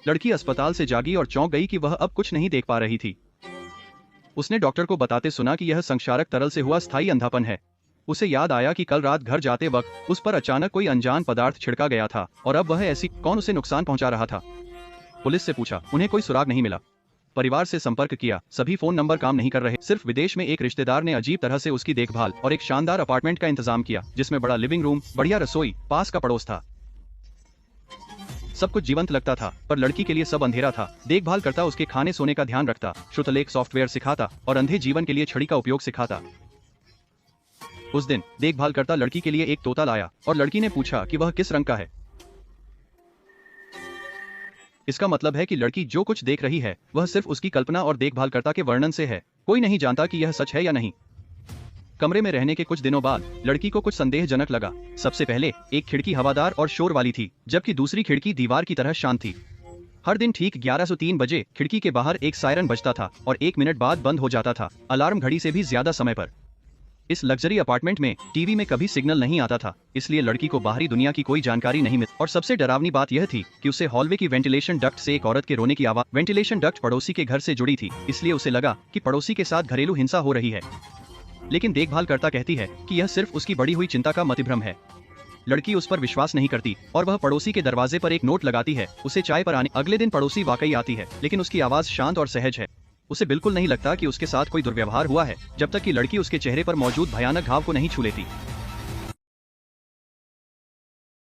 लड़की अस्पताल से जागी और चौंक गई कि वह अब कुछ नहीं देख पा रही थी। उसने डॉक्टर को बताते सुना कि यह संक्षारक तरल से हुआ स्थायी अंधापन है। उसे याद आया कि कल रात घर जाते वक्त उस पर अचानक कोई अनजान पदार्थ छिड़का गया था और अब वह ऐसी कौन उसे नुकसान पहुंचा रहा था। पुलिस से पूछा, उन्हें कोई सुराग नहीं मिला। परिवार से संपर्क किया, सभी फोन नंबर काम नहीं कर रहे। सिर्फ विदेश में एक रिश्तेदार ने अजीब तरह से उसकी देखभाल और एक शानदार अपार्टमेंट का इंतजाम किया जिसमें बड़ा लिविंग रूम, बढ़िया रसोई, पास का पड़ोस था। सब कुछ जीवंत लगता था, पर लड़की के लिए सब अंधेरा था। देखभाल करता, उसके खाने सोने का ध्यान रखता, श्रुतलेख सॉफ्टवेयर सिखाता और अंधे जीवन के लिए छड़ी का उपयोग सिखाता। उस दिन देखभाल करता लड़की के लिए एक तोता लाया और लड़की ने पूछा कि वह किस रंग का है। इसका मतलब है कि लड़की जो कुछ देख रही है वह सिर्फ उसकी कल्पना और देखभालकर्ता के वर्णन से है। कोई नहीं जानता कि यह सच है या नहीं। कमरे में रहने के कुछ दिनों बाद लड़की को कुछ संदेहजनक लगा। सबसे पहले एक खिड़की हवादार और शोर वाली थी, जबकि दूसरी खिड़की दीवार की तरह शांत थी। हर दिन ठीक 1103 बजे खिड़की के बाहर एक सायरन बजता था और 1 मिनट बाद बंद हो जाता था, अलार्म घड़ी से भी ज्यादा समय पर। इस लग्जरी अपार्टमेंट में टीवी में कभी सिग्नल नहीं आता था, इसलिए लड़की को बाहरी दुनिया की कोई जानकारी नहीं मिली। और सबसे डरावनी बात यह थी कि उसे हॉलवे की वेंटिलेशन डक्ट से एक औरत के रोने की आवाज। वेंटिलेशन डक्ट पड़ोसी के घर से जुड़ी थी, इसलिए उसे लगा कि पड़ोसी के साथ घरेलू हिंसा हो रही है। लेकिन देखभाल करता कहती है कि यह सिर्फ उसकी बढ़ी हुई चिंता का मतिभ्रम है। लड़की उस पर विश्वास नहीं करती और वह पड़ोसी के दरवाजे पर एक नोट लगाती है उसे चाय पर आने। अगले दिन पड़ोसी वाकई आती है, लेकिन उसकी आवाज शांत और सहज है। उसे बिल्कुल नहीं लगता कि उसके साथ कोई दुर्व्यवहार हुआ है, जब तक कि लड़की उसके चेहरे पर मौजूद भयानक घाव को नहीं छू लेती।